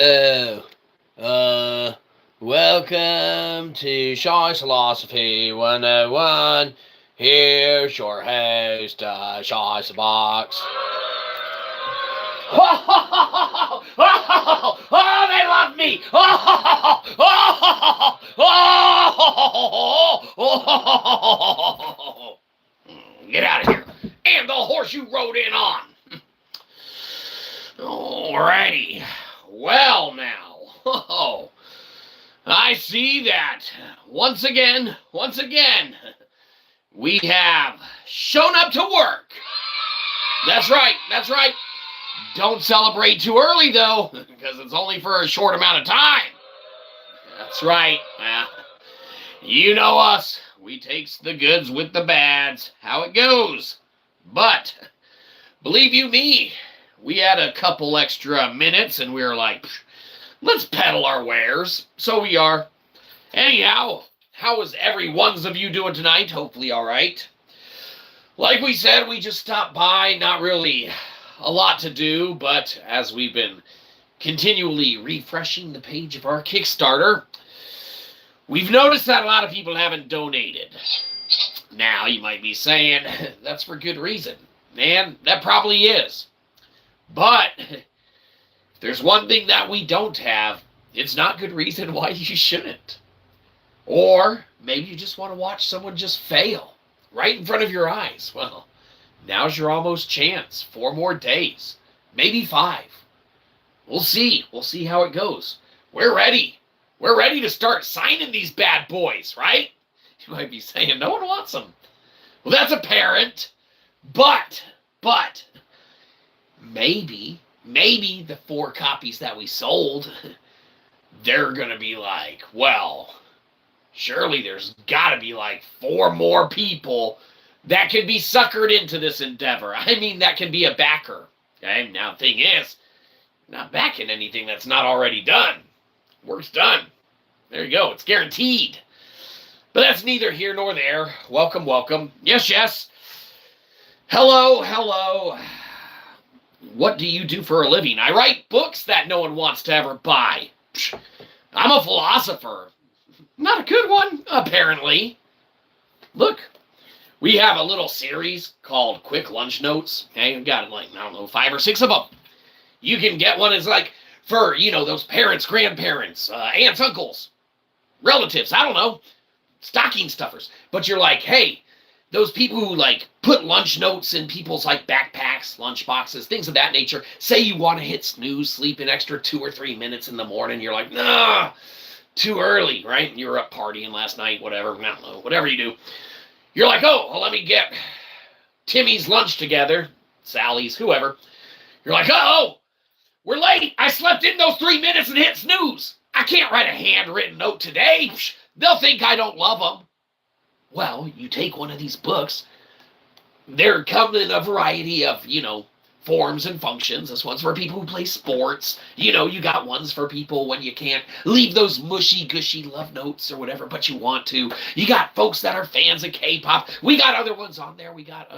Oh, welcome to Shyzalosophy 101. Here's your host, Shyzabox. Oh, they love me! Get out of here. And the horse you rode in on. Alrighty. Well, now. I see that once again, we have shown up to work. That's right. Don't celebrate too early, though, because it's only for a short amount of time. That's right. You know us. We takes the goods with the bads. How it goes. But, believe you me, we had a couple extra minutes, and we were like, let's peddle our wares. So we are. Anyhow, how is every ones of you doing tonight? Hopefully all right. Like we said, we just stopped by. Not really a lot to do, but as we've been continually refreshing the page of our Kickstarter, we've noticed that a lot of people haven't donated. Now, you might be saying, that's for good reason. And that probably is. But if there's one thing that we don't have, it's not good reason why you shouldn't. Or maybe you just want to watch someone just fail right in front of your eyes. Well, now's your almost chance. 4 more days. Maybe 5. We'll see. We'll see how it goes. We're ready. We're ready to start signing these bad boys, right? You might be saying, no one wants them. Well, that's apparent. But, maybe the 4 copies that we sold, they're going to be like, well, surely there's got to be like 4 more people that can be suckered into this endeavor. I mean, that can be a backer. Okay, now the thing is, you're not backing anything that's not already done. Work's done. There you go. It's guaranteed. But that's neither here nor there. Welcome. Yes. Hello. What do you do for a living? I write books that no one wants to ever buy. I'm a philosopher. Not a good one, apparently. Look, we have a little series called Quick Lunch Notes. Okay, we've got 5 or 6 of them. You can get one as like for, those parents, grandparents, aunts, uncles, relatives, I don't know, stocking stuffers. But you're like, hey, those people who put lunch notes in people's backpacks, lunch boxes, things of that nature, say you want to hit snooze, sleep an extra 2 or 3 minutes in the morning. You're like, nah, too early, right? You were up partying last night, whatever, I don't know, whatever you do. You're like, oh, well, let me get Timmy's lunch together, Sally's, whoever. You're like, oh, we're late. I slept in those 3 minutes and hit snooze. I can't write a handwritten note today. They'll think I don't love them. Well, you take one of these books. They're come in a variety of, forms and functions. This one's for people who play sports. You got ones for people when you can't leave those mushy-gushy love notes or whatever, but you want to. You got folks that are fans of K-pop. We got other ones on there. We got,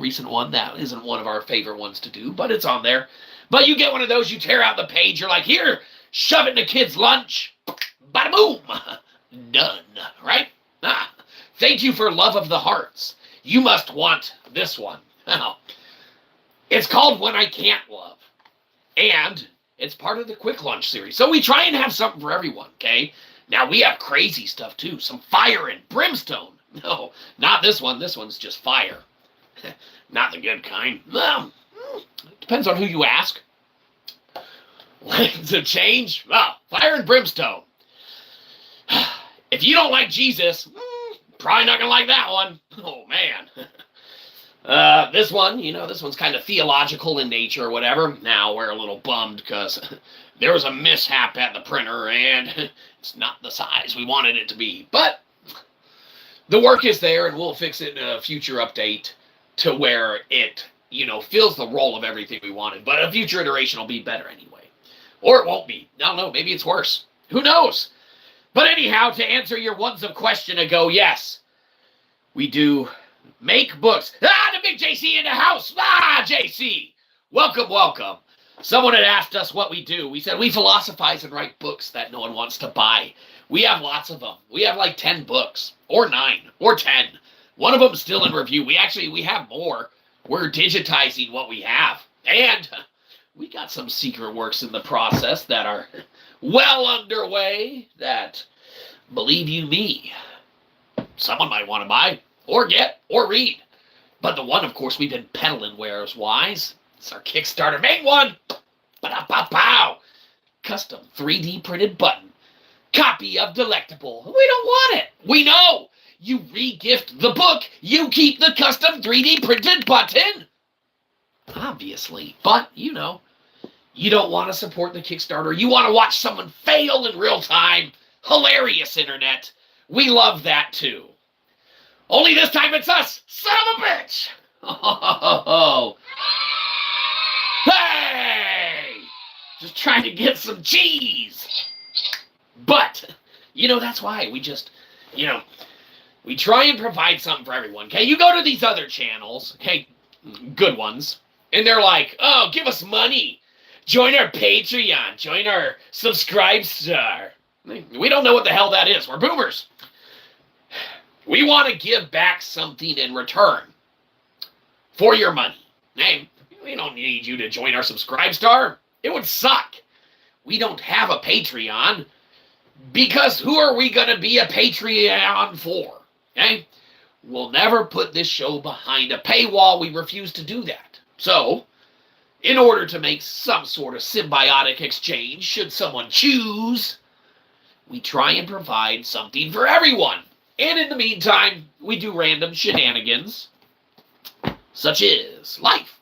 recent one that isn't one of our favorite ones to do, but it's on there. But you get one of those, you tear out the page, you're like, here, shove it in the kid's lunch. Bada boom. Done. Right? Thank you for love of the hearts. You must want this one. Now, it's called When I Can't Love. And it's part of the Quick Lunch series. So we try and have something for everyone, okay? Now, we have crazy stuff, too. Some fire and brimstone. No, not this one. This one's just fire. Not the good kind. Well, depends on who you ask. Lengths of change? Well, fire and brimstone. If you don't like Jesus, probably not going to like that one. Oh, man. This one, this one's kind of theological in nature or whatever. Now, we're a little bummed because there was a mishap at the printer and it's not the size we wanted it to be. But the work is there and we'll fix it in a future update to where it, fills the role of everything we wanted. But a future iteration will be better anyway. Or it won't be. I don't know. Maybe it's worse. Who knows? But anyhow, to answer your once of question ago, yes, we do make books. The big JC in the house. JC. Welcome. Someone had asked us what we do. We said we philosophize and write books that no one wants to buy. We have lots of them. We have like 10 books, or 9, or 10. One of them's still in review. We have more. We're digitizing what we have. And we got some secret works in the process that are well underway that, believe you me, someone might want to buy, or get, or read. But the one, of course, we've been peddling wares-wise. It's our Kickstarter main one. Ba-da-ba-pow! Custom 3D printed button. Copy of Delectable. We don't want it. We know. You re-gift the book. You keep the custom 3D printed button. Obviously. But, you know, you don't want to support the Kickstarter. You want to watch someone fail in real time. Hilarious, internet. We love that, too. Only this time it's us. Son of a bitch. Oh. Hey! Just trying to get some cheese. But, you know, that's why we just, you know, we try and provide something for everyone. Okay, you go to these other channels, okay, good ones, and they're like, oh, give us money. Join our Patreon. Join our Subscribe Star. We don't know what the hell that is. We're boomers. We want to give back something in return for your money. Hey, we don't need you to join our Subscribe Star. It would suck. We don't have a Patreon because who are we going to be a Patreon for? Okay? We'll never put this show behind a paywall. We refuse to do that. So, in order to make some sort of symbiotic exchange, should someone choose, we try and provide something for everyone. And in the meantime, we do random shenanigans, such as life.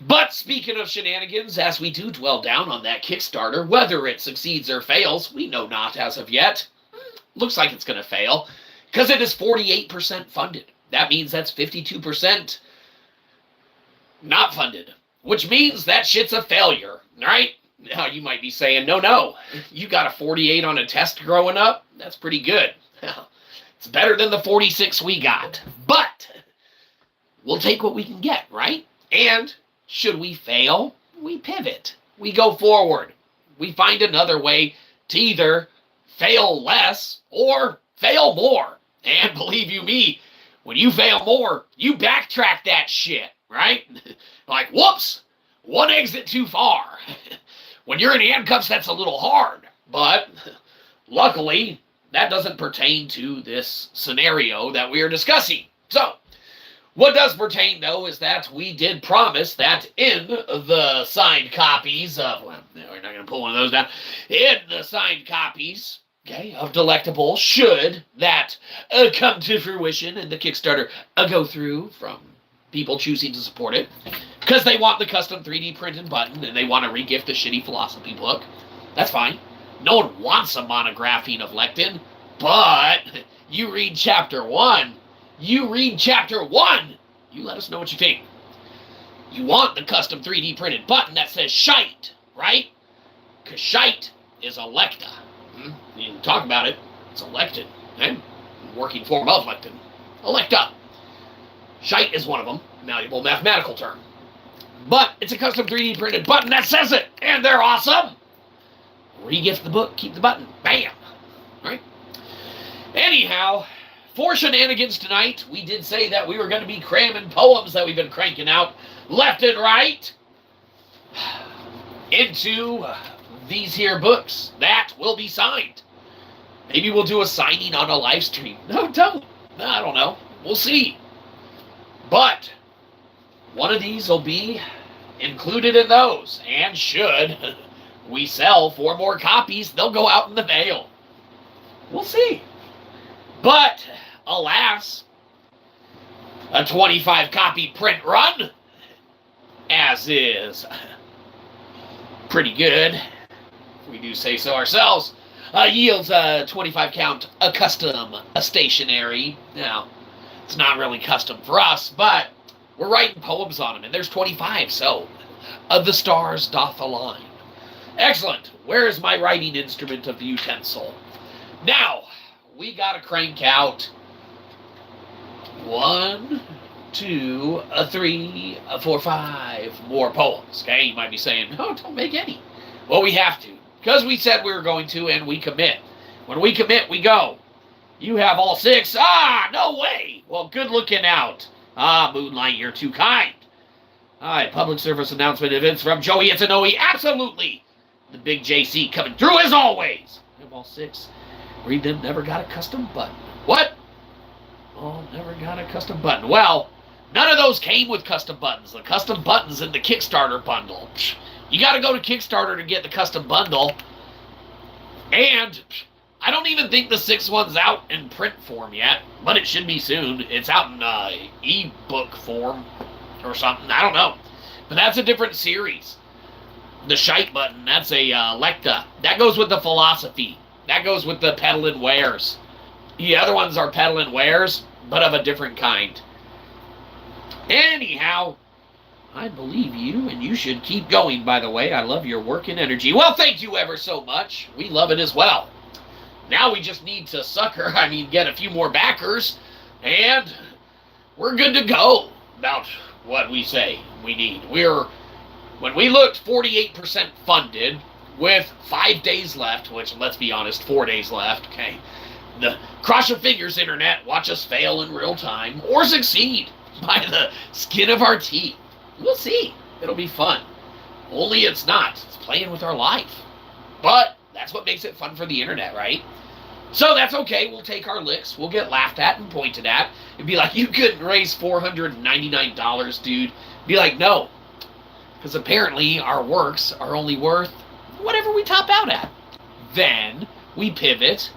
But speaking of shenanigans, as we do dwell down on that Kickstarter, whether it succeeds or fails, we know not as of yet. Looks like it's going to fail, because it is 48% funded. That means that's 52% not funded, which means that shit's a failure, right? Now, you might be saying, no, you got a 48 on a test growing up? That's pretty good. It's better than the 46 we got. But we'll take what we can get, right? And should we fail, we pivot. We go forward. We find another way to either fail less or fail more. And believe you me, when you fail more, you backtrack that shit, right? Like, whoops, one exit too far. When you're in handcuffs, that's a little hard. But luckily, that doesn't pertain to this scenario that we are discussing. So, what does pertain, though, is that we did promise that in the signed copies of, well, we're not going to pull one of those down, in the signed copies, okay, of Delectable, should that come to fruition and the Kickstarter go through from people choosing to support it, because they want the custom 3D printed button and they want to re-gift the shitty philosophy book, that's fine. No one wants a monographing of Lectin, but you read chapter 1, you let us know what you think. You want the custom 3D printed button that says shite, right? Because shite is electa. You can talk about it. It's elected. Okay? Working form of lectin. Electa. Shite is one of them. Malleable mathematical term. But it's a custom 3D printed button that says it. And they're awesome. Re-gift the book. Keep the button. Bam. Right? Anyhow, for shenanigans tonight, we did say that we were going to be cramming poems that we've been cranking out left and right into these here books that will be signed. Maybe we'll do a signing on a live stream. No, don't. I don't know. We'll see. But one of these will be included in those. And should we sell 4 more copies, they'll go out in the mail. We'll see. But alas, a 25-copy print run, as is pretty good, if we do say so ourselves, yields a 25-count custom stationery. Now, it's not really custom for us, but we're writing poems on them, and there's 25, so the stars doth align. Excellent. Where is my writing instrument of utensil? Now, we got to crank out 1, 2, 3, 4, 5 more poems. Okay, you might be saying, no, don't make any. Well, we have to, because we said we were going to, and we commit. When we commit, we go. You have all 6. Ah, no way. Well, good looking out. Ah, Moonlight, you're too kind. All right, public service announcement events from Joey Itzanoe. Absolutely. The big JC coming through as always. You have all 6. Read them, never got a custom button. What? Oh, never got a custom button. Well, none of those came with custom buttons. The custom buttons in the Kickstarter bundle. You got to go to Kickstarter to get the custom bundle. And I don't even think the 6th one's out in print form yet, but it should be soon. It's out in ebook form or something. I don't know. But that's a different series. The Shite button, that's a Lecta. That goes with the Philosophy. That goes with the Peddlin' Wares. The other ones are Peddlin' Wares, but of a different kind. Anyhow, I believe you, and you should keep going, by the way. I love your work and energy. Well, thank you ever so much. We love it as well. Now we just need to get a few more backers, and we're good to go about what we say we need. When we looked 48% funded, with 5 days left, which, let's be honest, 4 days left, okay? Cross your fingers, Internet. Watch us fail in real time, or succeed by the skin of our teeth. We'll see. It'll be fun. Only it's not. It's playing with our life. But that's what makes it fun for the Internet, right? So that's okay. We'll take our licks. We'll get laughed at and pointed at. And be like, you couldn't raise $499, dude. Be like, no. Because apparently our works are only worth whatever we top out at. Then we pivot,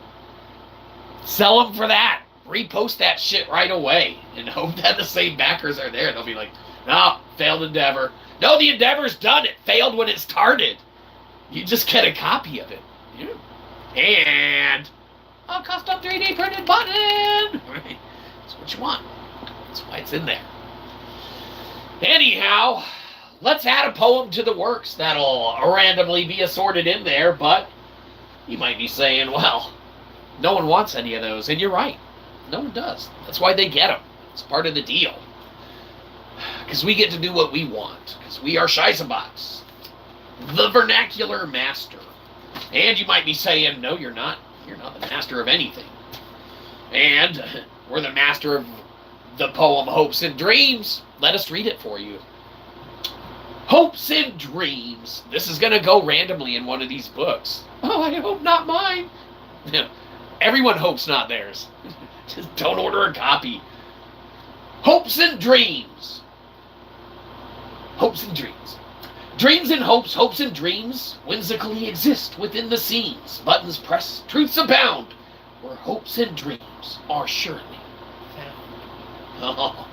sell them for that, repost that shit right away, and hope that the same backers are there. They'll be like, no, failed endeavor. No, the endeavor's done. It failed when it started. You just get a copy of it. Yeah. And a custom 3D printed button. Right. That's what you want. That's why it's in there. Anyhow, let's add a poem to the works that'll randomly be assorted in there, but you might be saying, well, no one wants any of those, and you're right. No one does. That's why they get them. It's part of the deal. Because we get to do what we want. Because we are Shyzabox, the vernacular master. And you might be saying, no, you're not. You're not the master of anything. And we're the master of the poem Hopes and Dreams. Let us read it for you. Hopes and Dreams. This is going to go randomly in one of these books. Oh, I hope not mine. Everyone hopes not theirs. Just don't order a copy. Hopes and Dreams. Hopes and Dreams. Dreams and hopes, hopes and dreams, whimsically exist within the scenes. Buttons press, truths abound, where hopes and dreams are surely found. Oh,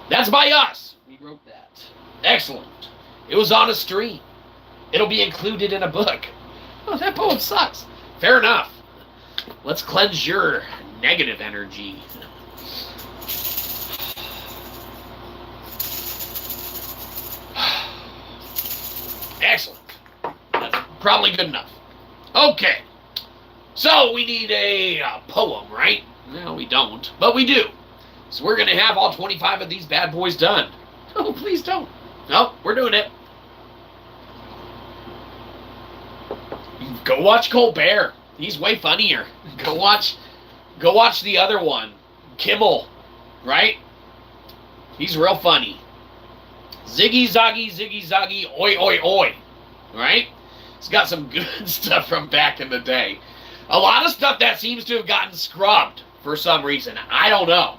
that's by us. We wrote that. Excellent. It was on a stream. It'll be included in a book. Oh, that poem sucks. Fair enough. Let's cleanse your negative energy. Excellent. That's probably good enough. Okay. So we need a poem, right? No, we don't. But we do. So we're going to have all 25 of these bad boys done. Oh, please don't. No, we're doing it. Go watch Colbert. He's way funnier. Go watch the other one. Kimmel. Right? He's real funny. Ziggy zaggy, oi oi oi. Right? It's got some good stuff from back in the day. A lot of stuff that seems to have gotten scrubbed for some reason. I don't know.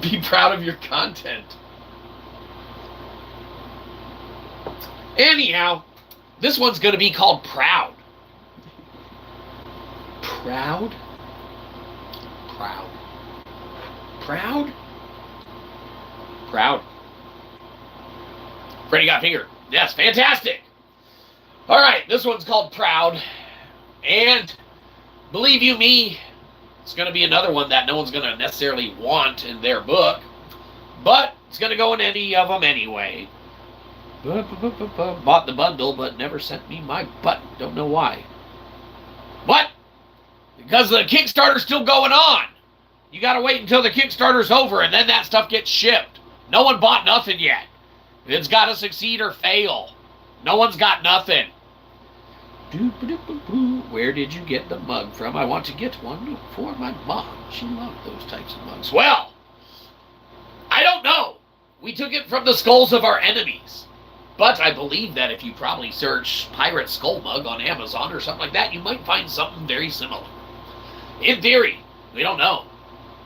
Be proud of your content. Anyhow, this one's going to be called Proud. Proud? Proud. Proud? Proud. Freddy got fingered. Yes, fantastic. All right, this one's called Proud. And believe you me, it's going to be another one that no one's going to necessarily want in their book. But it's going to go in any of them anyway. Bought the bundle, but never sent me my button. Don't know why. What? Because the Kickstarter's still going on. You got to wait until the Kickstarter's over, and then that stuff gets shipped. No one bought nothing yet. It's got to succeed or fail. No one's got nothing. Where did you get the mug from? I want to get one for my mom. She loved those types of mugs. Well, I don't know. We took it from the skulls of our enemies. But I believe that if you probably search Pirate Skull Mug on Amazon or something like that, you might find something very similar. In theory, we don't know.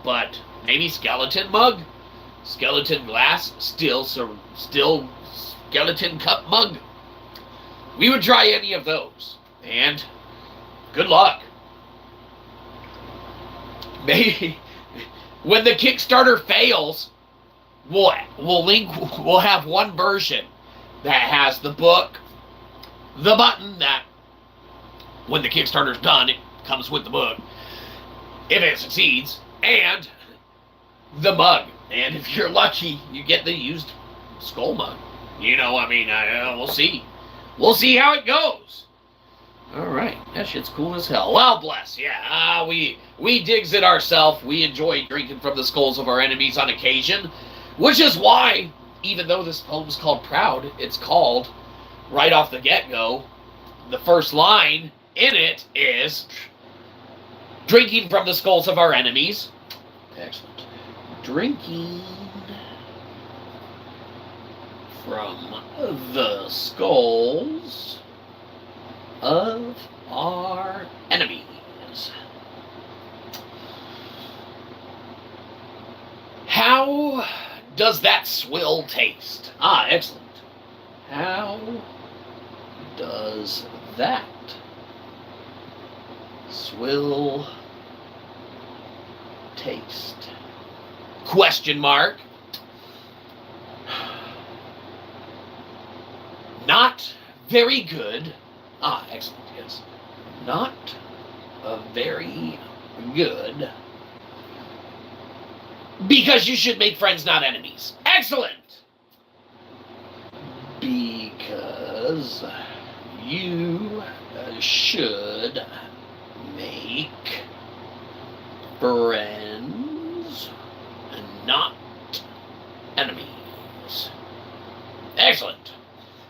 But maybe skeleton mug, skeleton glass, still skeleton cup mug. We would try any of those. And good luck. Maybe when the Kickstarter fails, we'll have one version that has the book, the button that when the Kickstarter's done, it comes with the book, if it succeeds, and the mug. And if you're lucky, you get the used skull mug. We'll see. We'll see how it goes. All right, that shit's cool as hell. Well, bless, yeah. We digs it ourselves. We enjoy drinking from the skulls of our enemies on occasion, which is why, even though this poem's called Proud, it's called, right off the get-go, the first line in it is, drinking from the skulls of our enemies. Excellent. Drinking from the skulls of our enemies. How does that swill taste? Ah, excellent. How does that swill taste? Question mark. Not very good. Ah, excellent, yes. Not very good. Because you should make friends, not enemies. Excellent! Because you should make friends, not enemies. Excellent.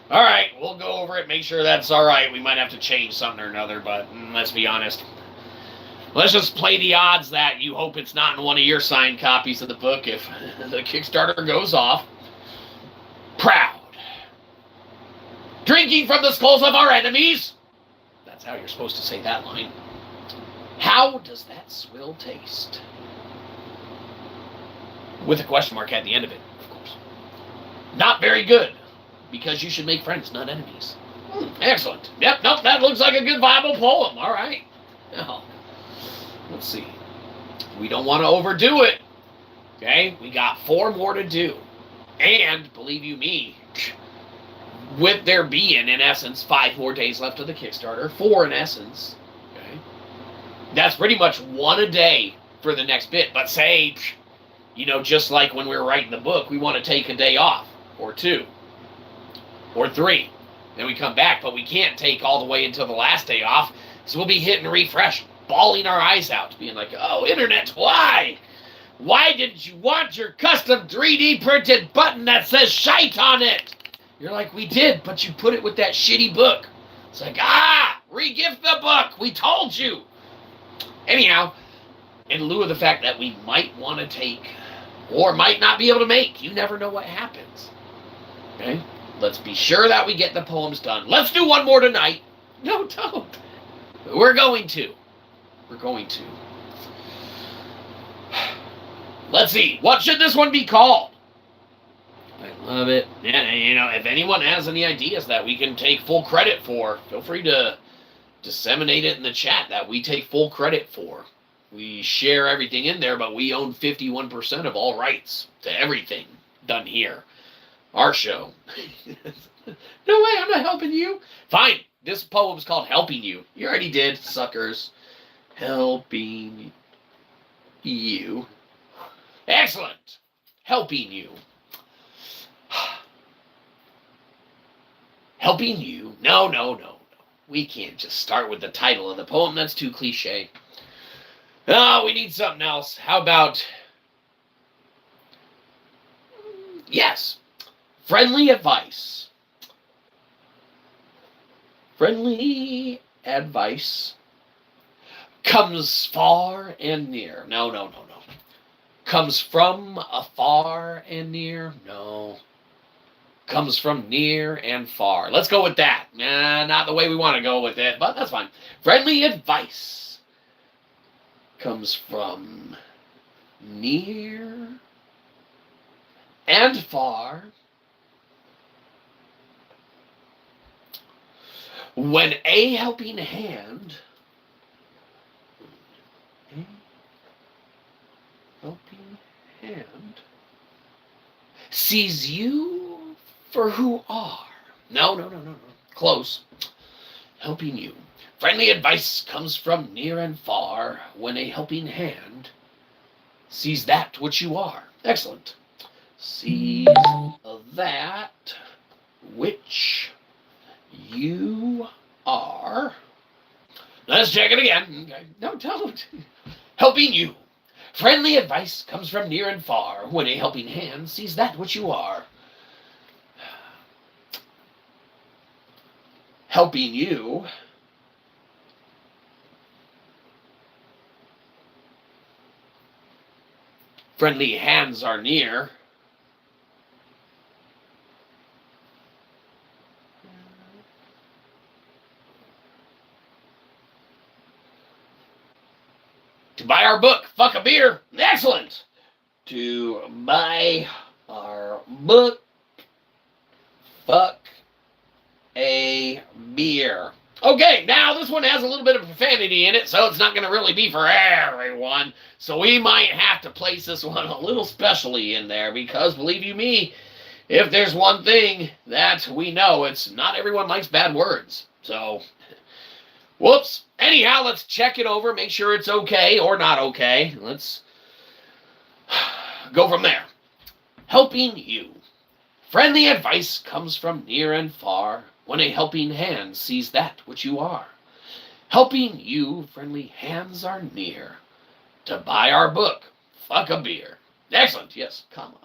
All right, we'll go over it, make sure that's all right. We might have to change something or another, but let's be honest. Let's just play the odds that you hope it's not in one of your signed copies of the book if the Kickstarter goes off. Proud. Drinking from the skulls of our enemies. That's how you're supposed to say that line. How does that swill taste? With a question mark at the end of it, of course. Not very good. Because you should make friends, not enemies. Excellent. Yep, nope, that looks like a good viable poem. All right. Now, let's see. We don't want to overdo it. Okay? We got 4 more to do. And, believe you me, with there being, in essence, 5 more days left of the Kickstarter, 4 in essence, okay? That's pretty much 1 a day for the next bit. But say, just like when we were writing the book, we want to take a day off, or 2. Or 3. Then we come back, but we can't take all the way until the last day off, so we'll be hitting refresh, bawling our eyes out, being like, oh, internet, why? Why didn't you want your custom 3D printed button that says shite on it? You're like, we did, but you put it with that shitty book. It's like, re-gift the book, we told you. Anyhow, in lieu of the fact that we might want to take, or might not be able to make, you never know what happens. Okay? Let's be sure that we get the poems done. Let's do 1 more tonight. No, don't. We're going to. Let's see. What should this one be called? I love it. Yeah, if anyone has any ideas that we can take full credit for, feel free to disseminate it in the chat that we take full credit for. We share everything in there, but we own 51% of all rights to everything done here. Our show. No way, I'm not helping you. Fine, this poem's called Helping You. You already did, suckers. Helping you. Excellent. Helping you. Helping you. No. We can't just start with the title of the poem. That's too cliche. Oh, we need something else. How about, yes, friendly advice. Friendly advice comes far and near. No, no, no, no. Comes from afar and near. No. Comes from near and far. Let's go with that. Not the way we want to go with it, but that's fine. Friendly advice comes from near and far. When a helping hand sees you for who are. No, no, no, no, no. Close. Helping you. Friendly advice comes from near and far when a helping hand sees that which you are. Excellent. Sees that which you are. Let's check it again. Okay. No, don't. Helping you. Friendly advice comes from near and far when a helping hand sees that which you are. Helping you. Friendly hands are near. To buy our book, fuck a beer. Excellent. To buy our book, fuck a beer. Okay, now this one has a little bit of profanity in it, so it's not going to really be for everyone. So we might have to place this one a little specially in there because, believe you me, if there's one thing that we know, it's not everyone likes bad words. So, whoops. Anyhow, let's check it over, make sure it's okay or not okay. Let's go from there. Helping you. Friendly advice comes from near and far when a helping hand sees that which you are. Helping you, friendly hands are near. To buy our book, fuck a beer. Excellent, yes, comma.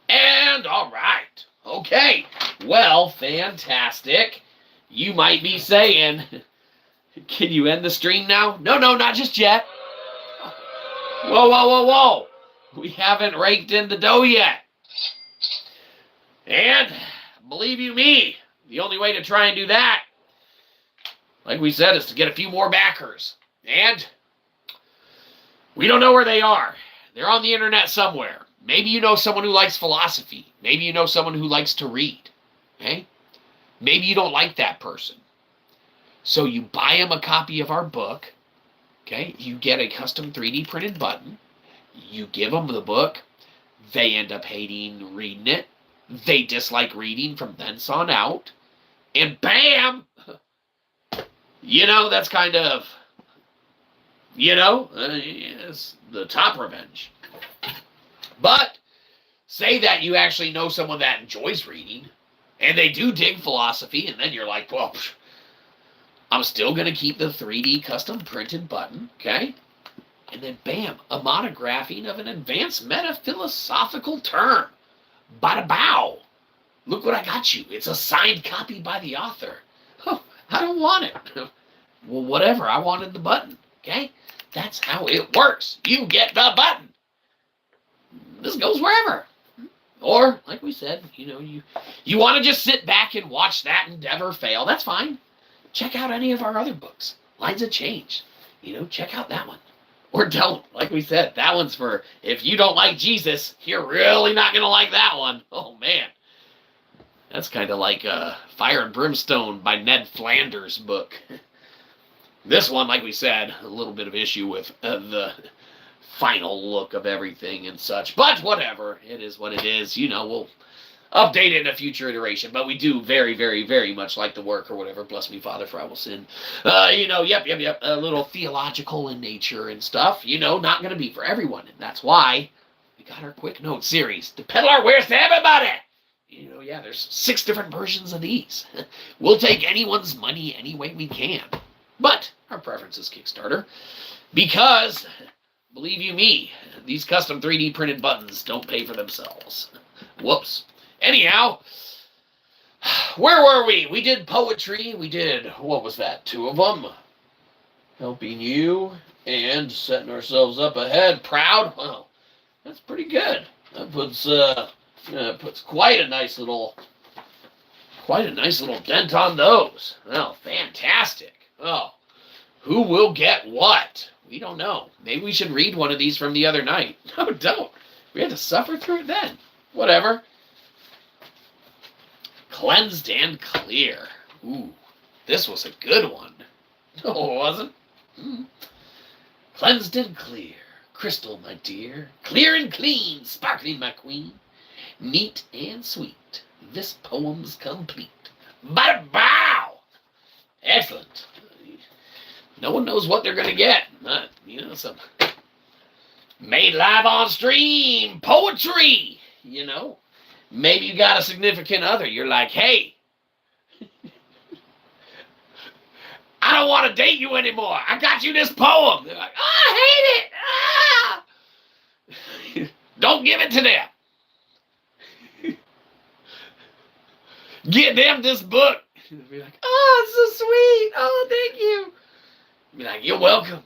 And all right. Okay, well, fantastic. You might be saying, can you end the stream now? No, no, not just yet. Whoa, whoa, whoa, whoa. We haven't raked in the dough yet. And believe you me, the only way to try and do that, like we said, is to get a few more backers. And we don't know where they are. They're on the internet somewhere. Maybe you know someone who likes philosophy. Maybe you know someone who likes to read. Okay? Maybe you don't like that person. So you buy them a copy of our book. Okay? You get a custom 3D printed button. You give them the book. They end up hating reading it. They dislike reading from thence on out. And bam! You know, that's kind of, it's the top revenge. But say that you actually know someone that enjoys reading, and they do dig philosophy, and then you're like, well, I'm still going to keep the 3D custom printed button, okay? And then bam, a monographing of an advanced meta-philosophical term. Bada bow. Look what I got you. It's a signed copy by the author. Oh, I don't want it. Well, whatever. I wanted the button. Okay? That's how it works. You get the button. This goes wherever. Or, like we said, you want to just sit back and watch that endeavor fail. That's fine. Check out any of our other books. Lines of Change. Check out that one. Or don't. Like we said, that one's for if you don't like Jesus, you're really not going to like that one. Oh, man. That's kind of like Fire and Brimstone by Ned Flanders' book. This one, like we said, a little bit of issue with the final look of everything and such. But whatever. It is what it is. We'll update it in a future iteration. But we do very, very, very much like the work or whatever. Bless me, Father, for I will sin. Yep. A little theological in nature and stuff. Not going to be for everyone. And that's why we got our quick note series to peddle our wares to everybody. There's 6 different versions of these. We'll take anyone's money any way we can. But our preference is Kickstarter because, believe you me, these custom 3D printed buttons don't pay for themselves. Whoops. Anyhow, where were we? We did poetry. We did, what was that, 2 of them? Helping you and setting ourselves up ahead. Proud. Well, that's pretty good. That puts quite a nice little dent on those. Oh, fantastic. Oh, who will get what? We don't know. Maybe we should read one of these from the other night. No, don't. We had to suffer through it then. Whatever. Cleansed and clear. Ooh, this was a good one. No, it wasn't. Cleansed and clear. Crystal, my dear. Clear and clean. Sparkling, my queen. Neat and sweet. This poem's complete. Bada bow! Excellent. No one knows what they're going to get. Some made live on stream poetry. Maybe you got a significant other. You're like, hey, I don't want to date you anymore. I got you this poem. They're like, oh, I hate it. Ah! Don't give it to them. Get them this book. Be like, oh, it's so sweet. Oh, thank you. Be like, you're welcome.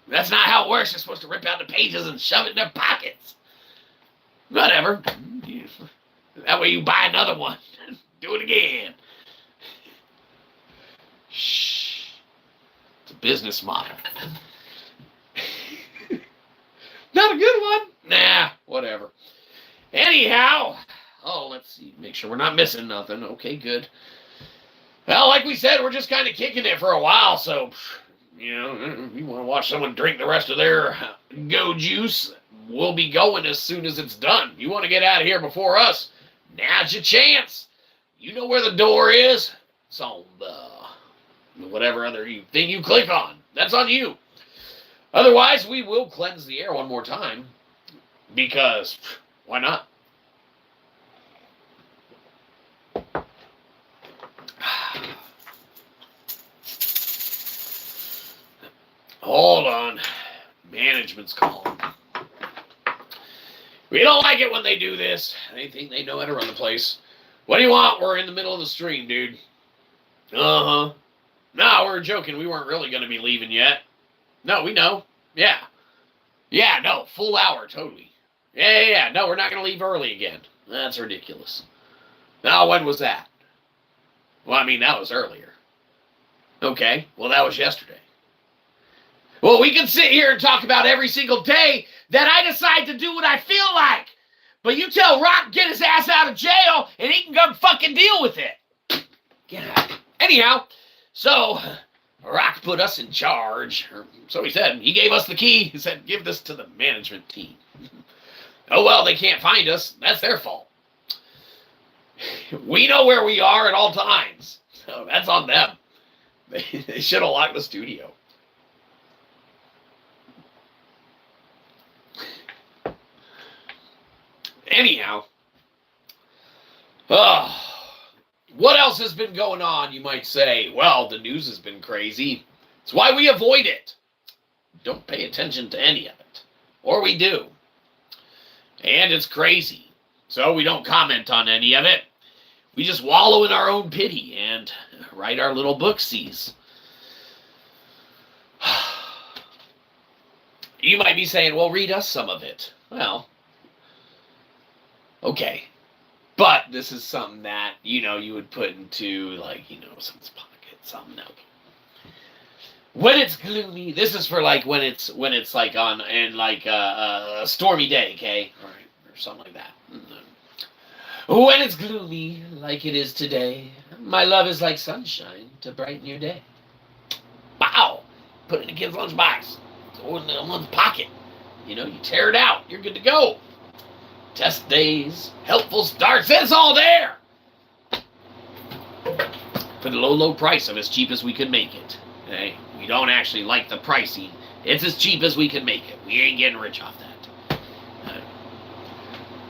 That's not how it works. You're supposed to rip out the pages and shove it in their pockets. Whatever. That way you buy another one. Do it again. Shh. It's a business model. Not a good one. Nah, whatever. Anyhow. Oh, let's see. Make sure we're not missing nothing. Okay, good. Well, like we said, we're just kind of kicking it for a while, so, if you want to watch someone drink the rest of their go juice, we'll be going as soon as it's done. You want to get out of here before us, now's your chance. You know where the door is. It's on the whatever other thing you click on. That's on you. Otherwise, we will cleanse the air one more time, because why not? Hold on. Management's calling. We don't like it when they do this. They think they know how to run the place. What do you want? We're in the middle of the stream, dude. Uh-huh. No, we're joking. We weren't really going to be leaving yet. No, we know. Yeah. Yeah, no, full hour, totally. Yeah. No, we're not going to leave early again. That's ridiculous. Now, when was that? Well, I mean, that was earlier. Okay, well, that was yesterday. Well, we can sit here and talk about every single day that I decide to do what I feel like. But you tell Rock get his ass out of jail and he can come fucking deal with it. Get out. Anyhow, so Rock put us in charge. Or so he said. He gave us the key. He said, give this to the management team. Oh, well, they can't find us. That's their fault. We know where we are at all times. So that's on them. They should have locked the studio. Anyhow, what else has been going on, you might say? Well, the news has been crazy. It's why we avoid it. Don't pay attention to any of it. Or we do. And it's crazy. So we don't comment on any of it. We just wallow in our own pity and write our little booksies. You might be saying, well, read us some of it. Well, okay. But this is something that, you would put into, someone's pocket, something else. When it's gloomy, this is for, when it's on, a stormy day, okay? Or something like that. When it's gloomy, like it is today, my love is like sunshine to brighten your day. Wow! Put it in a kid's lunchbox. Or in someone's pocket. You tear it out. You're good to go. Test days, helpful starts, it's all there! For the low, low price of as cheap as we could make it. Okay? We don't actually like the pricing. It's as cheap as we can make it. We ain't getting rich off that.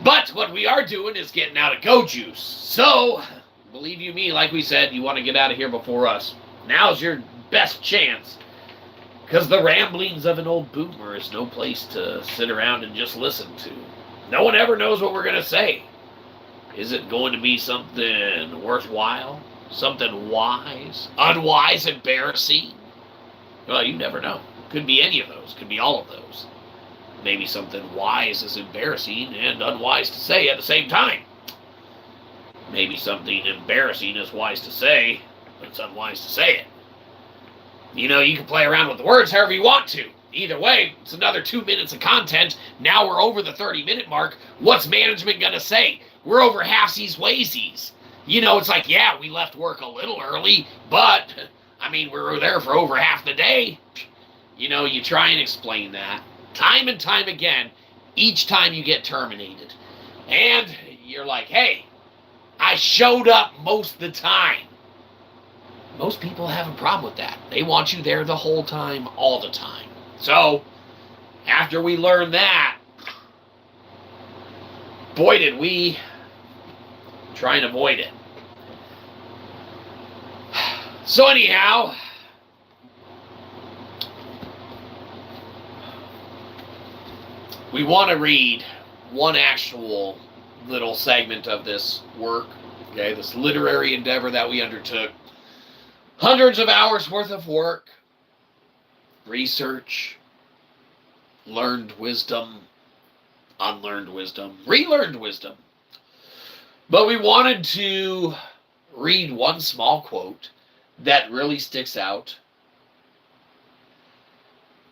But what we are doing is getting out of Go Juice. So, believe you me, like we said, you want to get out of here before us. Now's your best chance. Because the ramblings of an old boomer is no place to sit around and just listen to. No one ever knows what we're going to say. Is it going to be something worthwhile? Something wise? Unwise? Embarrassing? Well, you never know. Could be any of those. Could be all of those. Maybe something wise is embarrassing and unwise to say at the same time. Maybe something embarrassing is wise to say, but it's unwise to say it. You know, you can play around with the words however you want to. Either way, it's another 2 minutes of content. Now we're over the 30-minute mark. What's management going to say? We're over halfsies waysies. You know, it's like, yeah, we left work a little early, but, I mean, we were there for over half the day. You know, you try and explain that time and time again, each time you get terminated. And you're like, hey, I showed up most of the time. Most people have a problem with that. They want you there the whole time, all the time. So, after we learn that, boy, did we try and avoid it. So anyhow, we want to read one actual little segment of this work, okay, this literary endeavor that we undertook. Hundreds of hours worth of work, research, learned wisdom, unlearned wisdom, relearned wisdom. But we wanted to read one small quote that really sticks out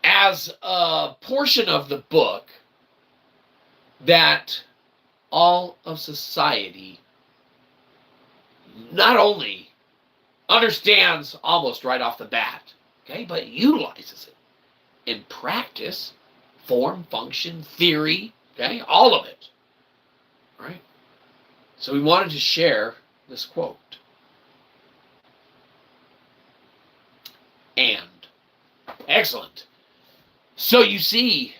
as a portion of the book that all of society not only understands almost right off the bat, okay, but utilizes it in practice, form, function, theory, okay, all of it, right? So we wanted to share this quote. And, excellent. So you see,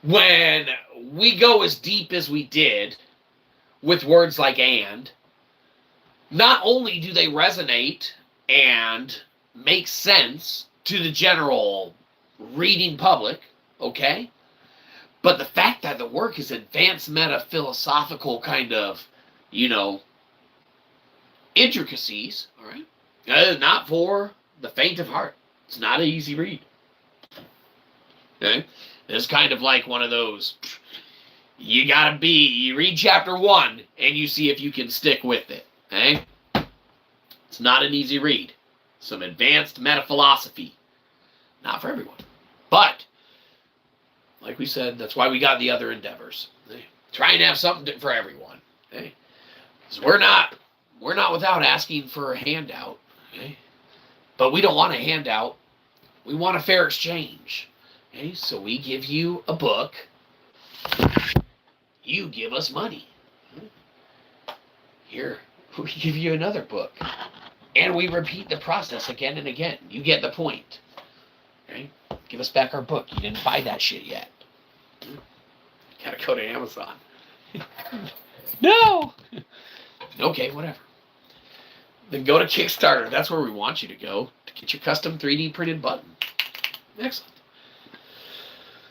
when we go as deep as we did with words like and, not only do they resonate and make sense to the general reading public, okay, but the fact that the work is advanced meta-philosophical kind of, you know, intricacies, all right, not for the faint of heart. It's not an easy read. Okay? It's kind of like one of those, you read chapter 1 and you see if you can stick with it. Okay? It's not an easy read. Some advanced meta-philosophy. Not for everyone. But, like we said, that's why we got the other endeavors. Okay? Try and have something for everyone. Okay? Because we're not without asking for a handout. Okay? But we don't want a handout. We want a fair exchange. Okay? So we give you a book. You give us money. Here, we give you another book. And we repeat the process again and again. You get the point. Okay? Give us back our book. You didn't buy that shit yet. Gotta go to Amazon. No! Okay, whatever. Then go to Kickstarter. That's where we want you to go to get your custom 3D printed button. Excellent.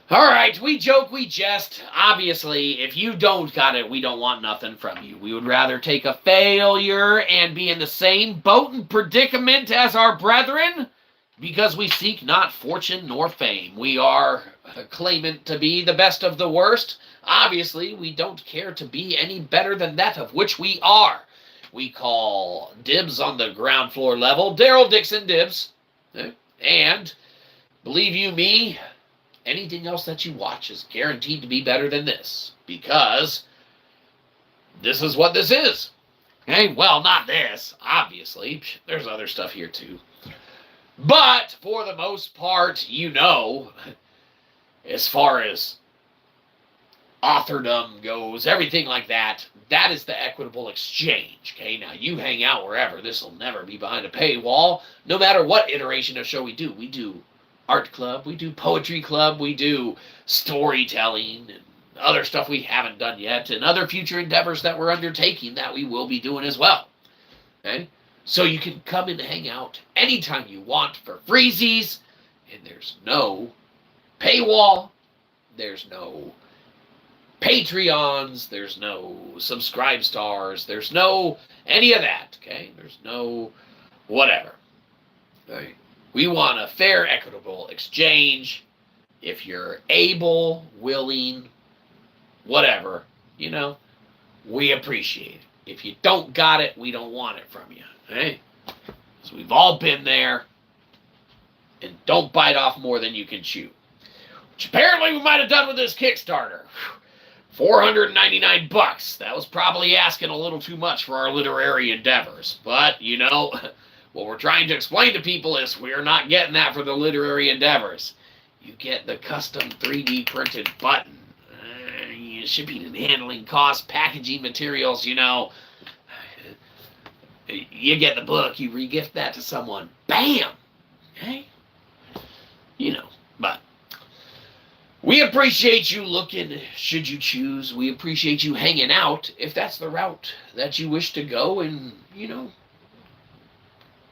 All right, we joke, we jest. Obviously, if you don't got it, we don't want nothing from you. We would rather take a failure and be in the same boat and predicament as our brethren, because we seek not fortune nor fame. We are claimant to be the best of the worst. Obviously, we don't care to be any better than that of which we are. We call dibs on the ground floor level Daryl Dixon dibs. And, believe you me, anything else that you watch is guaranteed to be better than this, because this is what this is. Okay, well, not this, obviously. There's other stuff here too. But for the most part, you know, as far as authordom goes, everything like that, that is the equitable exchange. Okay, now you hang out wherever. This will never be behind a paywall, no matter what iteration of show we do. We do art club, we do poetry club, we do storytelling and other stuff we haven't done yet, and other future endeavors that we're undertaking that we will be doing as well. Okay? So you can come and hang out anytime you want for freezies, and there's no paywall, there's no Patreons, there's no subscribe stars, there's no any of that, okay? There's no whatever. All right. We want a fair, equitable exchange. If you're able, willing, whatever, we appreciate it. If you don't got it, we don't want it from you, okay? So we've all been there, and don't bite off more than you can chew. Which apparently we might have done with this Kickstarter. $499. That was probably asking a little too much for our literary endeavors. But, what we're trying to explain to people is we're not getting that for the literary endeavors. You get the custom 3D printed button. Shipping and handling costs, packaging materials, You get the book, you regift that to someone. Bam! Okay? But we appreciate you looking, should you choose. We appreciate you hanging out, if that's the route that you wish to go, and,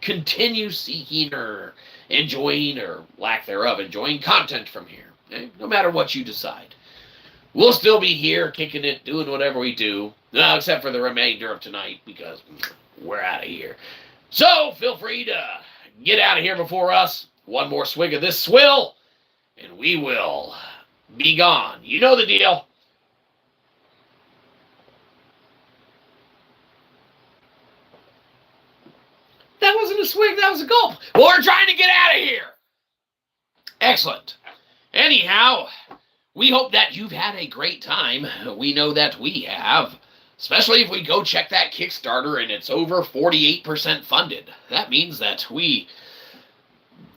continue seeking or enjoying, or lack thereof, enjoying content from here. Okay? No matter what you decide. We'll still be here, kicking it, doing whatever we do, except for the remainder of tonight, because we're out of here. So, feel free to get out of here before us. One more swig of this swill, and we will be gone. You know the deal. That wasn't a swig, that was a gulp. Well, we're trying to get out of here. Excellent. Anyhow, we hope that you've had a great time. We know that we have. Especially if we go check that Kickstarter and it's over 48% funded. That means that we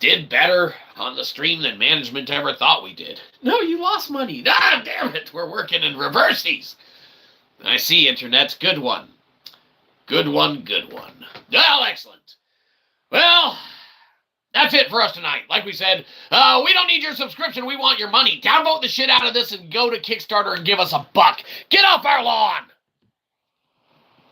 did better on the stream than management ever thought we did. No, you lost money. Ah, damn it. We're working in reverses. I see, Internet. Good one. Good one, good one. Well, excellent. Well, that's it for us tonight. Like we said, we don't need your subscription. We want your money. Downvote the shit out of this and go to Kickstarter and give us $1. Get off our lawn.